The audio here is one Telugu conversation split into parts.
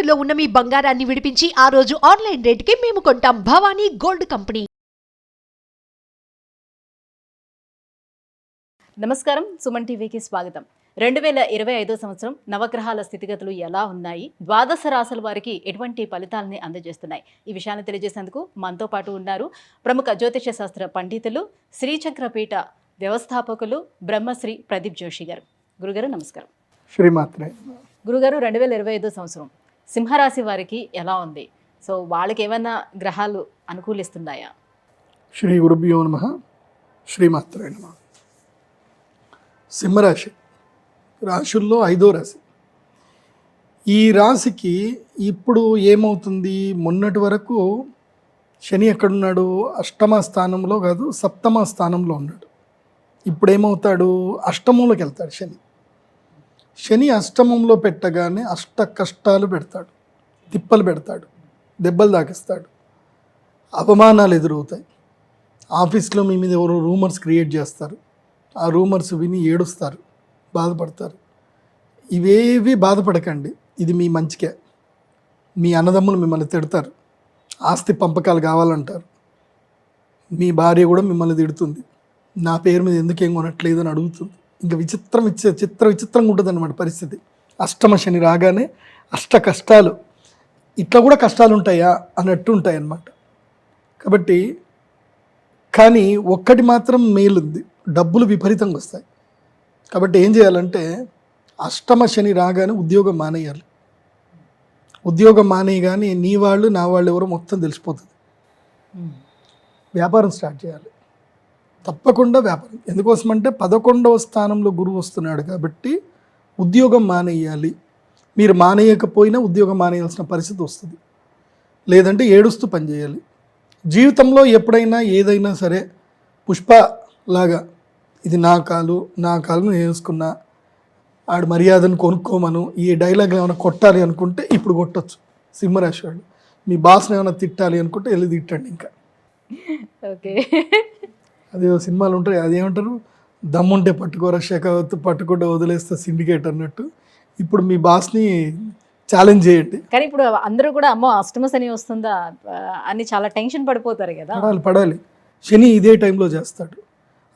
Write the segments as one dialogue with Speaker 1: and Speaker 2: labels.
Speaker 1: తాకట్టులో ఉన్న మీ బంగారాన్ని విడిపించి ఆ రోజు ఆన్లైన్ రేటుకి మేము కొంటాం. Bhavani gold company.
Speaker 2: నమస్కారం, సుమన్ టీవీకి స్వాగతం. 2025 సంవత్సరం నవగ్రహాల స్థితిగతులు ఎలా ఉన్నాయి, ద్వాదశ రాశుల వారికి ఎటువంటి ఫలితాలని అందజేస్తున్నాయి, ఈ విషయాన్ని తెలియజేసేందుకు మనతో పాటు ఉన్నారు ప్రముఖ జ్యోతిష శాస్త్ర పండితులు, శ్రీచక్రపీఠ వ్యవస్థాపకులు బ్రహ్మశ్రీ ప్రదీప్ జోషి గారు. గురుగారు నమస్కారం.
Speaker 3: శ్రీమాత్రే.
Speaker 2: గురుగారు, 2025 సంవత్సరం సింహరాశి వారికి ఎలా ఉంది? సో వాళ్ళకి ఏమైనా గ్రహాలు అనుకూలిస్తున్నాయా?
Speaker 3: శ్రీ గురుభ్యో నమః. శ్రీమాత్రే నమః. సింహరాశి రాశుల్లో 5వ రాశి. ఈ రాశికి ఇప్పుడు ఏమవుతుంది, మొన్నటి వరకు శని ఎక్కడున్నాడు, అష్టమ స్థానంలో కాదు సప్తమ స్థానంలో ఉన్నాడు. ఇప్పుడు ఏమవుతాడు, అష్టమంలోకి వెళ్తాడు. శని అష్టమంలో పెట్టగానే అష్ట కష్టాలు పెడతాడు, తిప్పలు పెడతాడు, దెబ్బలు తాకిస్తాడు, అవమానాలు ఎదురవుతాయి. ఆఫీస్లో మీ మీద ఎవరో రూమర్స్ క్రియేట్ చేస్తారు, ఆ రూమర్స్ విని ఏడుస్తారు, బాధపడతారు. ఇవేవి బాధపడకండి, ఇది మీ మంచికే. మీ అన్నదమ్ములు మిమ్మల్ని తిడతారు, ఆస్తి పంపకాలు కావాలంటారు, మీ భార్య కూడా మిమ్మల్ని తిడుతుంది, నా పేరు మీద ఎందుకేం కొనట్లేదు అని అడుగుతుంది. ఇంకా విచిత్రంగా ఉంటుంది అన్నమాట పరిస్థితి. అష్టమ శని రాగానే అష్ట కష్టాలు, ఇట్లా కూడా కష్టాలు ఉంటాయా అన్నట్టు ఉంటాయి అన్నమాట. కాబట్టి కానీ ఒక్కటి మాత్రం మేలుంది, డబ్బులు విపరీతంగా వస్తాయి. కాబట్టి ఏం చేయాలంటే అష్టమ శని రాగానే ఉద్యోగం మానేయాలి. ఉద్యోగం మానేయగానే నీ వాళ్ళు నా వాళ్ళు ఎవరో మొత్తం తెలిసిపోతుంది. వ్యాపారం స్టార్ట్ చేయాలి, తప్పకుండా వ్యాపారం. ఎందుకోసమంటే 11వ స్థానంలో గురువు వస్తున్నాడు కాబట్టి ఉద్యోగం మానేయాలి. మీరు మానేయకపోయినా ఉద్యోగం మానేయాల్సిన పరిస్థితి వస్తుంది, లేదంటే ఏడుస్తూ పనిచేయాలి. జీవితంలో ఎప్పుడైనా ఏదైనా సరే పుష్ప లాగా ఇది నా కాలు నేను వేసుకున్నా, ఆడు మర్యాదను కొనుక్కోమను, ఈ డైలాగ్ ఏమైనా కొట్టాలి అనుకుంటే ఇప్పుడు కొట్టచ్చు. సింహరాశి వాళ్ళు మీ బాస్ని ఏమైనా తిట్టాలి అనుకుంటే వెళ్ళి తిట్టండి. ఇంకా
Speaker 2: ఓకే,
Speaker 3: అదే సినిమాలు ఉంటాయి, అదేమంటారు, దమ్ముంటే పట్టుకోరా శేఖావత్, పట్టుకుంటే వదిలేస్తే సిండికేట్ అన్నట్టు. ఇప్పుడు మీ బాస్ని ఛాలెంజ్ చేయండి.
Speaker 2: కానీ ఇప్పుడు అందరూ కూడా అమ్మో అష్టమ శని వస్తుందా అని చాలా టెన్షన్ పడిపోతారు కదా.
Speaker 3: పడాలి. శని ఇదే టైంలో చేస్తాడు.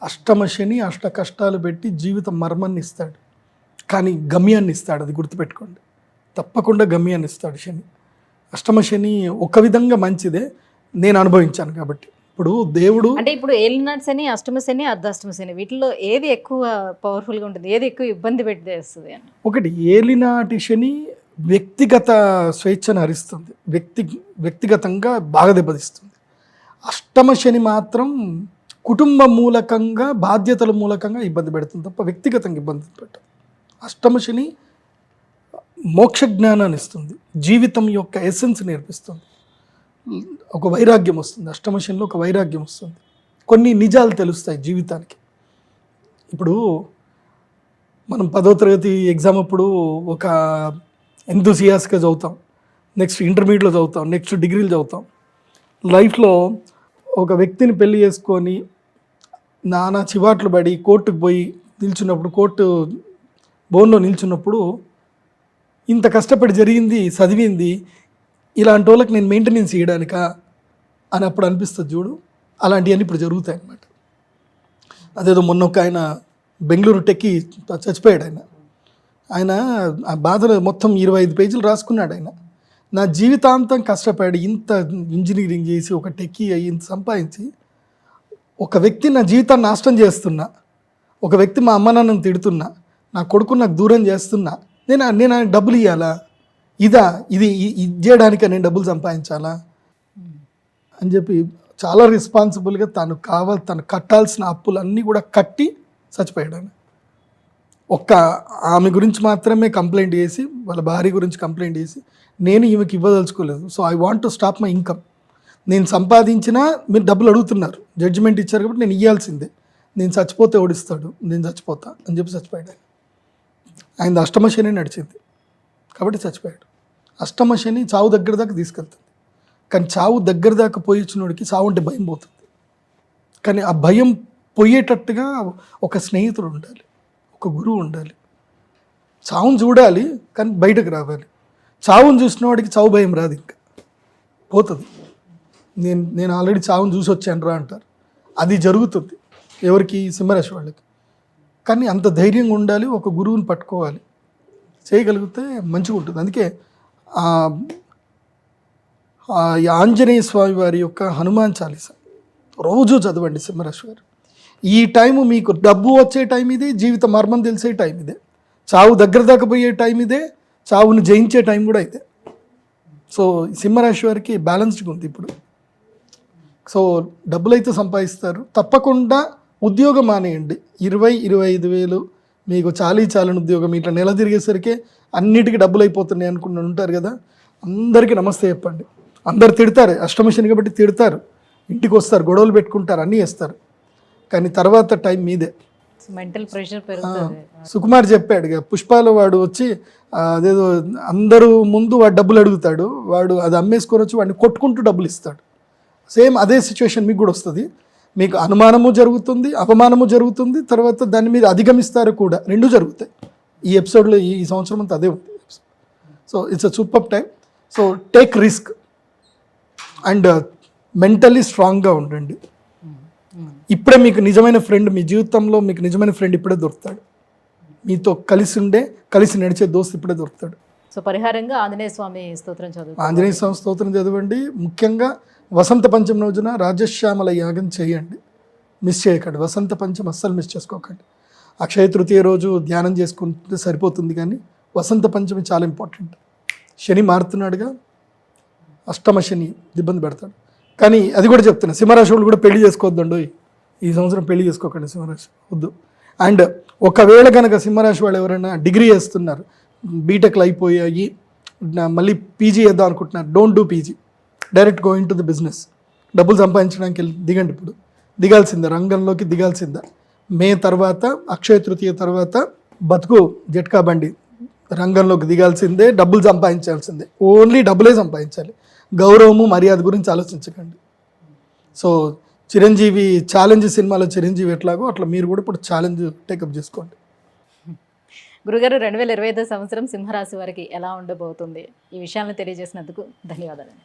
Speaker 3: అష్టమ శని అష్ట కష్టాలు పెట్టి జీవిత మర్మాన్ని ఇస్తాడు, కానీ గమ్యాన్ని ఇస్తాడు. అది గుర్తుపెట్టుకోండి, తప్పకుండా గమ్యాన్ని ఇస్తాడు శని. అష్టమ శని ఒక విధంగా మంచిదే, నేను అనుభవించాను కాబట్టి. ఇప్పుడు దేవుడు
Speaker 2: అంటే ఇప్పుడు ఏలినాటి శని, అష్టమ శని, అర్ధాష్టమ శని, వీటిలో ఏది ఎక్కువ పవర్ఫుల్గా ఉంటుంది, ఏది ఎక్కువ ఇబ్బంది పెట్టేస్తుంది అని?
Speaker 3: ఒకటి ఏలినాటి శని వ్యక్తిగత స్వేచ్ఛను హరిస్తుంది, వ్యక్తిగతంగా బాగా దెబ్బతీస్తుంది. అష్టమ శని మాత్రం కుటుంబ మూలకంగా, బాధ్యతల మూలకంగా ఇబ్బంది పెడుతుంది తప్ప వ్యక్తిగతంగా ఇబ్బంది పెట్టదు. అష్టమ శని మోక్ష జ్ఞానాన్ని ఇస్తుంది, జీవితం యొక్క ఎసెన్స్ నేర్పిస్తుంది, ఒక వైరాగ్యం వస్తుంది. అష్టమ శనిలో ఒక వైరాగ్యం వస్తుంది, కొన్ని నిజాలు తెలుస్తాయి జీవితానికి. ఇప్పుడు మనం 10వ తరగతి ఎగ్జామ్ అప్పుడు ఒక ఎంతూసియాస్గా చదువుతాం, నెక్స్ట్ ఇంటర్మీడియట్లో చదువుతాం, నెక్స్ట్ డిగ్రీలు చదువుతాం. లైఫ్లో ఒక వ్యక్తిని పెళ్లి చేసుకొని నానా చివాట్లు పడి కోర్టుకు పోయి నిల్చున్నప్పుడు, కోర్టు బోన్లో నిల్చున్నప్పుడు ఇంత కష్టపడి జరిగింది, చదివింది, ఇలాంటి వాళ్ళకి నేను మెయింటెనెన్స్ చేయడానికా అని అప్పుడు అనిపిస్తుంది చూడు. అలాంటివన్నీ ఇప్పుడు జరుగుతాయి అన్నమాట. అదేదో మొన్న ఒక ఆయన బెంగళూరు టెక్కి చచ్చిపోయాడు. ఆయన ఆ బాధలు మొత్తం 25 పేజీలు రాసుకున్నాడు. ఆయన నా జీవితాంతం కష్టపడి ఇంత ఇంజనీరింగ్ చేసి ఒక టెక్కి అయ్యి ఇంత సంపాదించి ఒక వ్యక్తి నా జీవితాన్ని నాశనం చేస్తున్నా, ఒక వ్యక్తి మా అమ్మ నాన్నని తిడుతున్నా, నా కొడుకు నాకు దూరం చేస్తున్నా, నేను ఆయన డబ్బులు ఇవ్వాలా, ఇది చేయడానికి నేను డబ్బులు సంపాదించాలా అని చెప్పి చాలా రెస్పాన్సిబుల్గా తను కట్టాల్సిన అప్పులన్నీ కూడా కట్టి చచ్చిపోయాడు. ఆయన ఆమె గురించి మాత్రమే కంప్లైంట్ చేసి, వాళ్ళ భార్య గురించి కంప్లైంట్ చేసి, నేను ఈమెకి ఇవ్వదలుచుకోలేదు, so I want to stop my income. నేను సంపాదించినా మీరు డబ్బులు అడుగుతున్నారు, జడ్జిమెంట్ ఇచ్చారు కాబట్టి నేను ఇవ్వాల్సిందే, నేను చచ్చిపోతే ఓడిస్తాడు, నేను చచ్చిపోతా అని చెప్పి చచ్చిపోయాడు. ఆయన అష్టమ శని నడిచింది కాబట్టి చచ్చిపోయాడు. అష్టమ శని చావు దగ్గర దాకా తీసుకెళ్తుంది, కానీ చావు దగ్గర దాకా పోయిచ్చినోడికి చావు అంటే భయం పోతుంది. కానీ ఆ భయం పోయేటట్టుగా ఒక స్నేహితుడు ఉండాలి, ఒక గురువు ఉండాలి. చావును చూడాలి కానీ బయటకు రావాలి. చావును చూసిన వాడికి చావు భయం రాదు, ఇంకా పోతుంది. నేను ఆల్రెడీ చావును చూసి వచ్చాను రా అంటారు. అది జరుగుతుంది ఎవరికి? సింహరాశి వాళ్ళకి. కానీ అంత ధైర్యంగా ఉండాలి, ఒక గురువుని పట్టుకోవాలి, చేయగలిగితే మంచిగా ఉంటుంది. అందుకే ఈ ఆంజనేయ స్వామి వారి యొక్క హనుమాన్ చాలీస రోజు చదవండి సింహరాశి వారు. ఈ టైము మీకు డబ్బు వచ్చే టైం ఇదే, జీవిత మర్మం తెలిసే టైం ఇదే, చావు దగ్గర దాకా పోయే టైం ఇదే, చావును జయించే టైం కూడా ఇదే. సో సింహరాశి వారికి బ్యాలెన్స్డ్గా ఉంది ఇప్పుడు. సో డబ్బులు అయితే సంపాదిస్తారు. తప్పకుండా ఉద్యోగం మానేయండి. 20-25 వేలు మీకు చాలని ఉద్యోగం ఇట్లా నెల తిరిగేసరికి అన్నిటికీ డబ్బులు అయిపోతున్నాయి అనుకుని ఉంటారు కదా, అందరికీ నమస్తే చెప్పండి. అందరు తిడతారు, అష్టమశని కాబట్టి తిడతారు, ఇంటికి వస్తారు, గొడవలు పెట్టుకుంటారు, అన్నీ చేస్తారు. కానీ తర్వాత టైం మీదే.
Speaker 2: మెంటల్ ప్రెషర్ పెరుగుతుంది.
Speaker 3: సుకుమార్ చెప్పాడు కదా, పుష్పాలో వాడు వచ్చి అదేదో అందరూ ముందు వాడు డబ్బులు అడుగుతాడు, వాడు అది అమ్మేసుకొని వచ్చి వాడిని కొట్టుకుంటూ డబ్బులు ఇస్తాడు. సేమ్ అదే సిచ్యువేషన్ మీకు కూడా వస్తుంది. మీకు అనుమానము జరుగుతుంది, అవమానము జరుగుతుంది, తర్వాత దాన్ని మీరు అధిగమిస్తారు కూడా, రెండు జరుగుతాయి. ఈ ఎపిసోడ్లో ఈ సంవత్సరం అంతా అదే ఉంది. So it's a super time. So take risk and mentally స్ట్రాంగ్గా ఉండండి. ఇప్పుడే మీకు నిజమైన ఫ్రెండ్, మీ జీవితంలో మీకు నిజమైన ఫ్రెండ్ ఇప్పుడే దొరుకుతాడు. మీతో కలిసి నడిచే దోస్తు ఇప్పుడే దొరుకుతాడు.
Speaker 2: సో పరిహారంగా ఆంజనేయ స్వామి స్తోత్రం చదువు.
Speaker 3: ఆంజనేయ స్వామి స్తోత్రం చదవండి. ముఖ్యంగా వసంత పంచమి రోజున రాజశ్యామల యాగం చేయండి, మిస్ చేయకండి. వసంత పంచమి అస్సలు మిస్ చేసుకోకండి. అక్షయ తృతీయ రోజు ధ్యానం చేసుకుంటే సరిపోతుంది, కానీ వసంత పంచమి చాలా ఇంపార్టెంట్. శని మారుతున్నాడుగా, అష్టమ శని ఇబ్బంది పెడతాడు. కానీ అది కూడా చెప్తున్నా, సింహరాశి వాళ్ళు కూడా పెళ్లి చేసుకోవద్దండి. ఈ సంవత్సరం పెళ్లి చేసుకోకండి సింహరాశి, వద్దు. అండ్ ఒకవేళ కనుక సింహరాశి వాళ్ళు ఎవరైనా డిగ్రీ చేస్తున్నారు, బీటెక్లు అయిపోయాయి, మళ్ళీ పీజీ చేద్దాం అనుకుంటున్నారు, don't do PG, direct go in to the business. డబ్బులు సంపాదించడానికి దిగండి, ఇప్పుడు దిగాల్సిందే, రంగంలోకి దిగాల్సిందే. మే తర్వాత, అక్షయ తృతీయ తర్వాత బతుకు జట్కా బండి, రంగంలోకి దిగాల్సిందే, డబ్బులు సంపాదించాల్సిందే, ఓన్లీ డబ్బులే సంపాదించాలి. గౌరవము మర్యాద గురించి ఆలోచించకండి. సో చిరంజీవి ఛాలెంజ్ సినిమాలో చిరంజీవి ఎట్లాగో అట్లా మీరు కూడా ఇప్పుడు ఛాలెంజ్ టేకప్ చేసుకోండి.
Speaker 2: గురుగారు, 2025 సంవత్సరం సింహరాశి వారికి ఎలా ఉండబోతుంది? ఈ విషయాలను తెలియజేసినందుకు ధన్యవాదాలు.